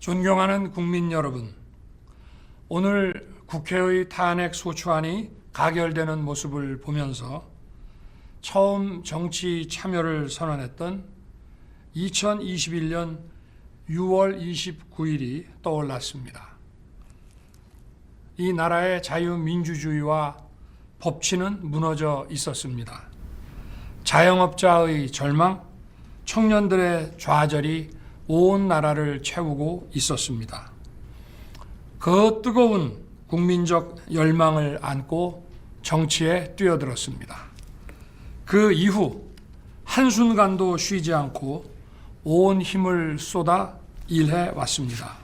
존경하는 국민 여러분, 오늘 국회의 탄핵 소추안이 가결되는 모습을 보면서 처음 정치 참여를 선언했던 2021년 6월 29일이 떠올랐습니다. 이 나라의 자유민주주의와 법치는 무너져 있었습니다. 자영업자의 절망, 청년들의 좌절이 온 나라를 채우고 있었습니다. 그 뜨거운 국민적 열망을 안고 정치에 뛰어들었습니다. 그 이후 한순간도 쉬지 않고 온 힘을 쏟아 일해 왔습니다.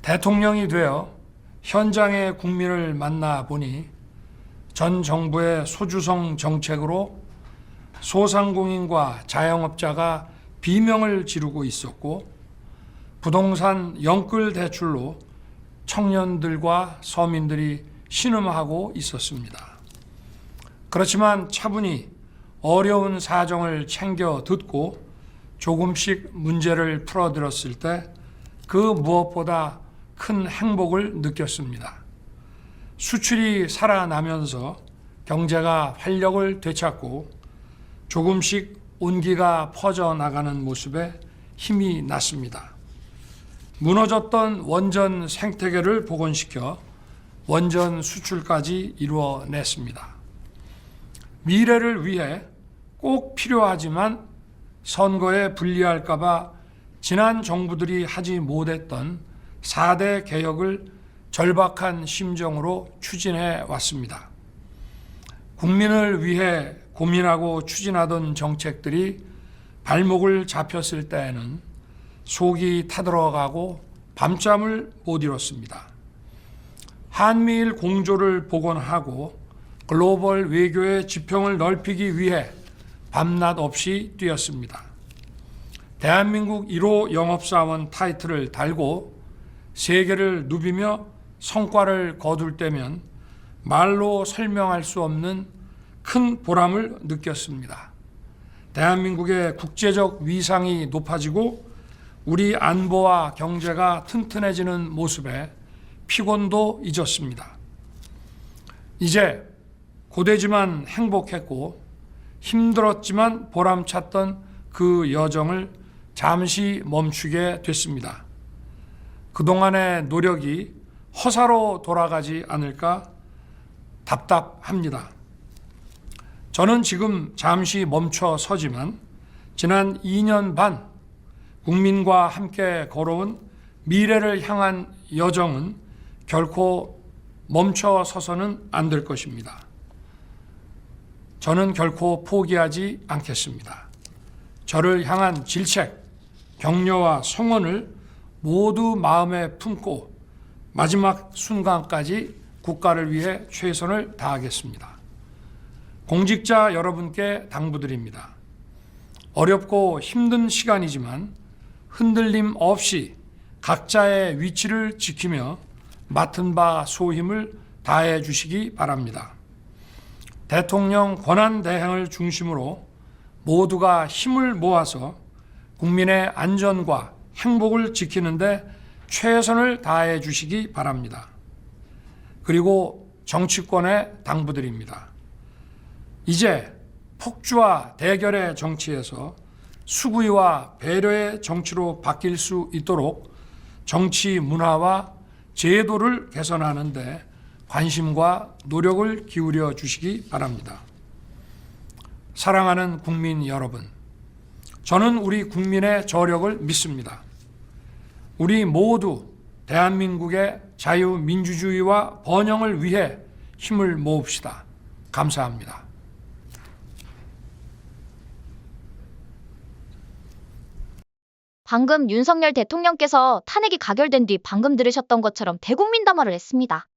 대통령이 되어 현장의 국민을 만나 보니 전 정부의 소주성 정책으로 소상공인과 자영업자가 비명을 지르고 있었고, 부동산 영끌 대출로 청년들과 서민들이 신음하고 있었습니다. 그렇지만 차분히 어려운 사정을 챙겨 듣고 조금씩 문제를 풀어들었을 때 그 무엇보다 큰 행복을 느꼈습니다. 수출이 살아나면서 경제가 활력을 되찾고 조금씩 온기가 퍼져나가는 모습에 힘이 났습니다. 무너졌던 원전 생태계를 복원시켜 원전 수출까지 이루어냈습니다. 미래를 위해 꼭 필요하지만 선거에 불리할까 봐 지난 정부들이 하지 못했던 4대 개혁을 절박한 심정으로 추진해 왔습니다. 국민을 위해 고민하고 추진하던 정책들이 발목을 잡혔을 때에는 속이 타들어가고 밤잠을 못 이뤘습니다. 한미일 공조를 복원하고 글로벌 외교의 지평을 넓히기 위해 밤낮 없이 뛰었습니다. 대한민국 1호 영업사원 타이틀을 달고 세계를 누비며 성과를 거둘 때면 말로 설명할 수 없는 큰 보람을 느꼈습니다. 대한민국의 국제적 위상이 높아지고 우리 안보와 경제가 튼튼해지는 모습에 피곤도 잊었습니다. 이제 고되지만 행복했고 힘들었지만 보람찼던 그 여정을 잠시 멈추게 됐습니다. 그동안의 노력이 허사로 돌아가지 않을까 답답합니다. 저는 지금 잠시 멈춰 서지만 지난 2년 반 국민과 함께 걸어온 미래를 향한 여정은 결코 멈춰 서서는 안 될 것입니다. 저는 결코 포기하지 않겠습니다. 저를 향한 질책, 격려와 성원을 모두 마음에 품고 마지막 순간까지 국가를 위해 최선을 다하겠습니다. 공직자 여러분께 당부드립니다. 어렵고 힘든 시간이지만 흔들림 없이 각자의 위치를 지키며 맡은 바 소임을 다해 주시기 바랍니다. 대통령 권한대행을 중심으로 모두가 힘을 모아서 국민의 안전과 행복을 지키는 데 최선을 다해 주시기 바랍니다. 그리고 정치권에 당부드립니다. 이제 폭주와 대결의 정치에서 수구위와 배려의 정치로 바뀔 수 있도록 정치 문화와 제도를 개선하는 데 관심과 노력을 기울여 주시기 바랍니다. 사랑하는 국민 여러분, 저는 우리 국민의 저력을 믿습니다. 우리 모두 대한민국의 자유민주주의와 번영을 위해 힘을 모읍시다. 감사합니다. 방금 윤석열 대통령께서 탄핵이 가결된 뒤 방금 들으셨던 것처럼 대국민 담화를 했습니다.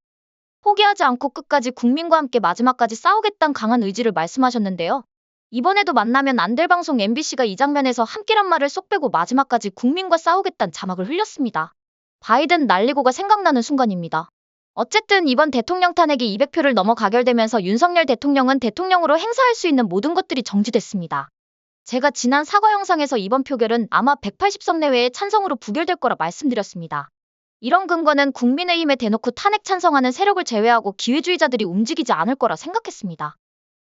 포기하지 않고 끝까지 국민과 함께 마지막까지 싸우겠다는 강한 의지를 말씀하셨는데요. 이번에도 만나면 안 될 방송 MBC가 이 장면에서 함께란 말을 쏙 빼고 마지막까지 국민과 싸우겠다는 자막을 흘렸습니다. 바이든 날리고가 생각나는 순간입니다. 어쨌든 이번 대통령 탄핵이 200표를 넘어 가결되면서 윤석열 대통령은 대통령으로 행사할 수 있는 모든 것들이 정지됐습니다. 제가 지난 사과 영상에서 이번 표결은 아마 180석 내외의 찬성으로 부결될 거라 말씀드렸습니다. 이런 근거는 국민의힘에 대놓고 탄핵 찬성하는 세력을 제외하고 기회주의자들이 움직이지 않을 거라 생각했습니다.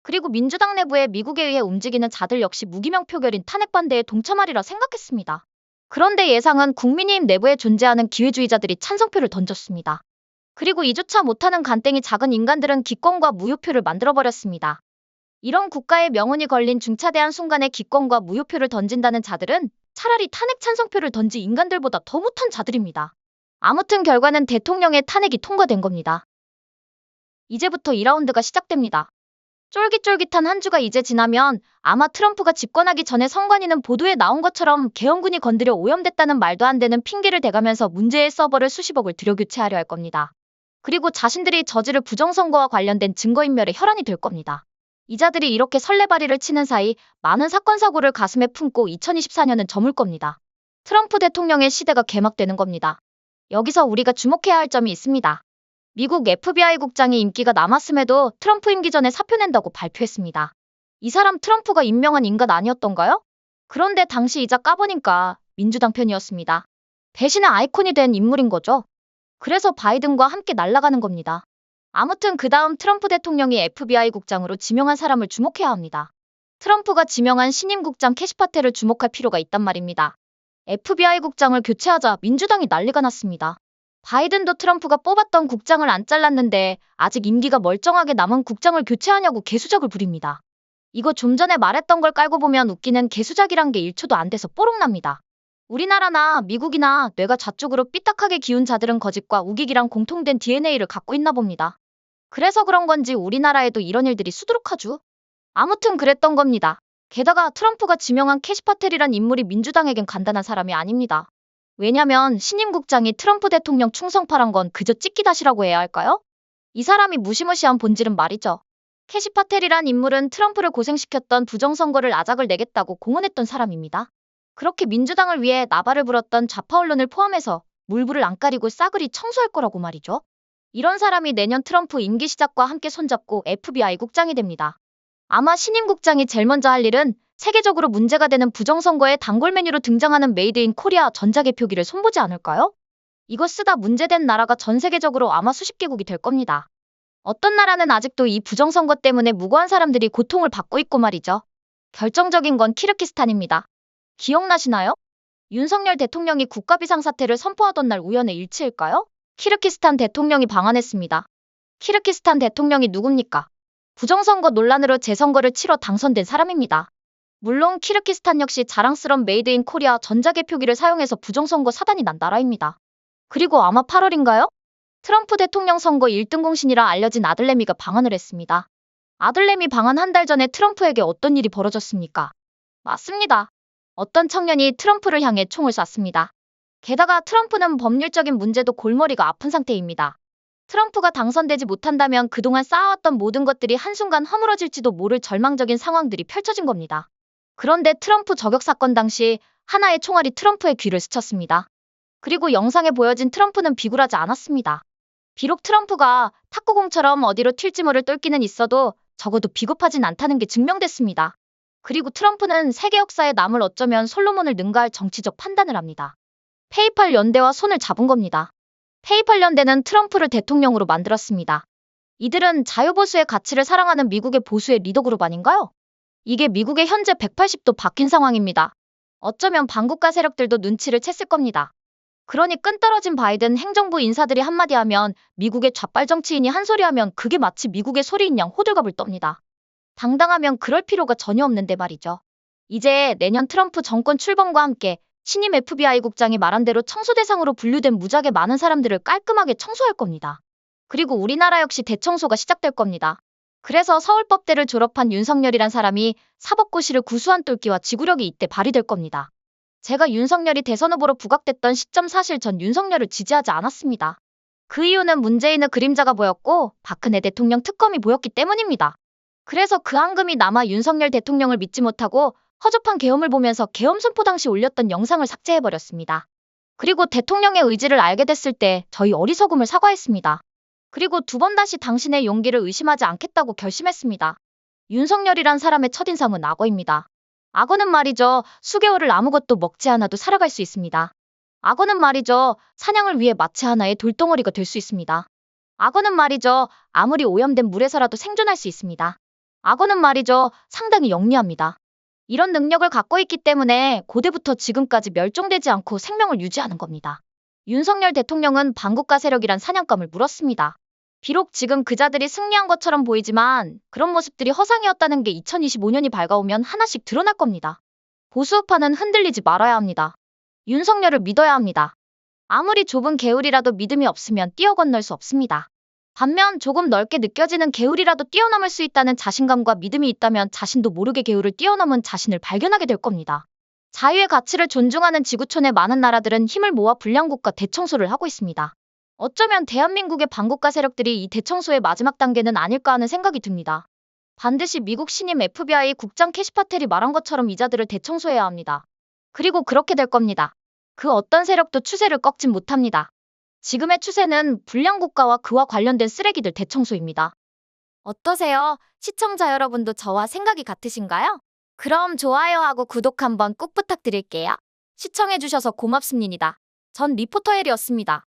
그리고 민주당 내부에 미국에 의해 움직이는 자들 역시 무기명 표결인 탄핵 반대에 동참하리라 생각했습니다. 그런데 예상은 국민의힘 내부에 존재하는 기회주의자들이 찬성표를 던졌습니다. 그리고 이조차 못하는 간땡이 작은 인간들은 기권과 무효표를 만들어버렸습니다. 이런 국가의 명운이 걸린 중차대한 순간에 기권과 무효표를 던진다는 자들은 차라리 탄핵 찬성표를 던진 인간들보다 더 못한 자들입니다. 아무튼 결과는 대통령의 탄핵이 통과된 겁니다. 이제부터 2라운드가 시작됩니다. 쫄깃쫄깃한 한 주가 이제 지나면 아마 트럼프가 집권하기 전에 선관위는 보도에 나온 것처럼 계엄군이 건드려 오염됐다는 말도 안 되는 핑계를 대가면서 문제의 서버를 수십억을 들여 교체하려 할 겁니다. 그리고 자신들이 저지를 부정선거와 관련된 증거인멸의 혈안이 될 겁니다. 이 자들이 이렇게 설레발이를 치는 사이 많은 사건 사고를 가슴에 품고 2024년은 저물 겁니다. 트럼프 대통령의 시대가 개막되는 겁니다. 여기서 우리가 주목해야 할 점이 있습니다. 미국 FBI 국장이 인기가 남았음에도 트럼프 임기 전에 사표 낸다고 발표했습니다. 이 사람 트럼프가 임명한 인간 아니었던가요? 그런데 당시 이자 까보니까 민주당 편이었습니다. 배신의 아이콘이 된 인물인 거죠. 그래서 바이든과 함께 날아가는 겁니다. 아무튼 그 다음 트럼프 대통령이 FBI 국장으로 지명한 사람을 주목해야 합니다. 트럼프가 지명한 신임 국장 캐시 파텔을 주목할 필요가 있단 말입니다. FBI 국장을 교체하자 민주당이 난리가 났습니다. 바이든도 트럼프가 뽑았던 국장을 안 잘랐는데 아직 임기가 멀쩡하게 남은 국장을 교체하냐고 개수작을 부립니다. 이거 좀 전에 말했던 걸 깔고 보면 웃기는 개수작이란 게 1초도 안 돼서 뽀록납니다. 우리나라나 미국이나 뇌가 좌쪽으로 삐딱하게 기운 자들은 거짓과 우기기랑 공통된 DNA를 갖고 있나 봅니다. 그래서 그런 건지 우리나라에도 이런 일들이 수두룩하죠. 아무튼 그랬던 겁니다. 게다가 트럼프가 지명한 캐시 파텔이란 인물이 민주당에겐 간단한 사람이 아닙니다. 왜냐면 신임 국장이 트럼프 대통령 충성파란 건 그저 찍기다시라고 해야 할까요? 이 사람이 무시무시한 본질은 말이죠. 캐시 파텔이란 인물은 트럼프를 고생시켰던 부정선거를 아작을 내겠다고 공언했던 사람입니다. 그렇게 민주당을 위해 나발을 불었던 좌파 언론을 포함해서 물불을 안 가리고 싸그리 청소할 거라고 말이죠. 이런 사람이 내년 트럼프 임기 시작과 함께 손잡고 FBI 국장이 됩니다. 아마 신임 국장이 제일 먼저 할 일은 세계적으로 문제가 되는 부정선거에 단골 메뉴로 등장하는 메이드 인 코리아 전자개표기를 손보지 않을까요? 이거 쓰다 문제된 나라가 전 세계적으로 아마 수십 개국이 될 겁니다. 어떤 나라는 아직도 이 부정선거 때문에 무고한 사람들이 고통을 받고 있고 말이죠. 결정적인 건 키르기스탄입니다. 기억나시나요? 윤석열 대통령이 국가 비상사태를 선포하던 날 우연의 일치일까요? 키르기스탄 대통령이 방한했습니다. 키르기스탄 대통령이 누굽니까? 부정선거 논란으로 재선거를 치러 당선된 사람입니다. 물론 키르기스탄 역시 자랑스런 메이드 인 코리아 전자개표기를 사용해서 부정선거 사단이 난 나라입니다. 그리고 아마 8월인가요? 트럼프 대통령 선거 1등 공신이라 알려진 아들내미가 방한을 했습니다. 아들내미 방한 한 달 전에 트럼프에게 어떤 일이 벌어졌습니까? 맞습니다. 어떤 청년이 트럼프를 향해 총을 쐈습니다. 게다가 트럼프는 법률적인 문제도 골머리가 아픈 상태입니다. 트럼프가 당선되지 못한다면 그동안 쌓아왔던 모든 것들이 한순간 허물어질지도 모를 절망적인 상황들이 펼쳐진 겁니다. 그런데 트럼프 저격 사건 당시 하나의 총알이 트럼프의 귀를 스쳤습니다. 그리고 영상에 보여진 트럼프는 비굴하지 않았습니다. 비록 트럼프가 탁구공처럼 어디로 튈지 모를 똘끼는 있어도 적어도 비겁하진 않다는 게 증명됐습니다. 그리고 트럼프는 세계 역사에 남을 어쩌면 솔로몬을 능가할 정치적 판단을 합니다. 페이팔 연대와 손을 잡은 겁니다. 페이팔 연대는 트럼프를 대통령으로 만들었습니다. 이들은 자유보수의 가치를 사랑하는 미국의 보수의 리더그룹 아닌가요? 이게 미국의 현재 180도 바뀐 상황입니다. 어쩌면 반국가 세력들도 눈치를 챘을 겁니다. 그러니 끈떨어진 바이든 행정부 인사들이 한마디 하면 미국의 좌빨 정치인이 한 소리 하면 그게 마치 미국의 소리인 양 호들갑을 떱니다. 당당하면 그럴 필요가 전혀 없는데 말이죠. 이제 내년 트럼프 정권 출범과 함께 신임 FBI 국장이 말한 대로 청소 대상으로 분류된 무지하게 많은 사람들을 깔끔하게 청소할 겁니다. 그리고 우리나라 역시 대청소가 시작될 겁니다. 그래서 서울법대를 졸업한 윤석열이란 사람이 사법고시를 구수한 똘끼와 지구력이 이때 발휘될 겁니다. 제가 윤석열이 대선 후보로 부각됐던 시점 사실 전 윤석열을 지지하지 않았습니다. 그 이유는 문재인의 그림자가 보였고 박근혜 대통령 특검이 보였기 때문입니다. 그래서 그 앙금이 남아 윤석열 대통령을 믿지 못하고 허접한 계엄을 보면서 계엄 선포 당시 올렸던 영상을 삭제해버렸습니다. 그리고 대통령의 의지를 알게 됐을 때 저희 어리석음을 사과했습니다. 그리고 두 번 다시 당신의 용기를 의심하지 않겠다고 결심했습니다. 윤석열이란 사람의 첫인상은 악어입니다. 악어는 말이죠. 수개월을 아무것도 먹지 않아도 살아갈 수 있습니다. 악어는 말이죠. 사냥을 위해 마치 하나의 돌덩어리가 될 수 있습니다. 악어는 말이죠. 아무리 오염된 물에서라도 생존할 수 있습니다. 악어는 말이죠. 상당히 영리합니다. 이런 능력을 갖고 있기 때문에 고대부터 지금까지 멸종되지 않고 생명을 유지하는 겁니다. 윤석열 대통령은 반국가 세력이란 사냥감을 물었습니다. 비록 지금 그자들이 승리한 것처럼 보이지만 그런 모습들이 허상이었다는 게 2025년이 밝아오면 하나씩 드러날 겁니다. 보수우파는 흔들리지 말아야 합니다. 윤석열을 믿어야 합니다. 아무리 좁은 개울이라도 믿음이 없으면 뛰어 건널 수 없습니다. 반면 조금 넓게 느껴지는 개울이라도 뛰어넘을 수 있다는 자신감과 믿음이 있다면 자신도 모르게 개울을 뛰어넘은 자신을 발견하게 될 겁니다. 자유의 가치를 존중하는 지구촌의 많은 나라들은 힘을 모아 불량국가 대청소를 하고 있습니다. 어쩌면 대한민국의 반국가 세력들이 이 대청소의 마지막 단계는 아닐까 하는 생각이 듭니다. 반드시 미국 신임 FBI 국장 캐시 파텔이 말한 것처럼 이자들을 대청소해야 합니다. 그리고 그렇게 될 겁니다. 그 어떤 세력도 추세를 꺾진 못합니다. 지금의 추세는 불량국가와 그와 관련된 쓰레기들 대청소입니다. 어떠세요? 시청자 여러분도 저와 생각이 같으신가요? 그럼 좋아요하고 구독 한번 꼭 부탁드릴게요. 시청해주셔서 고맙습니다. 전 리포터 헬이었습니다.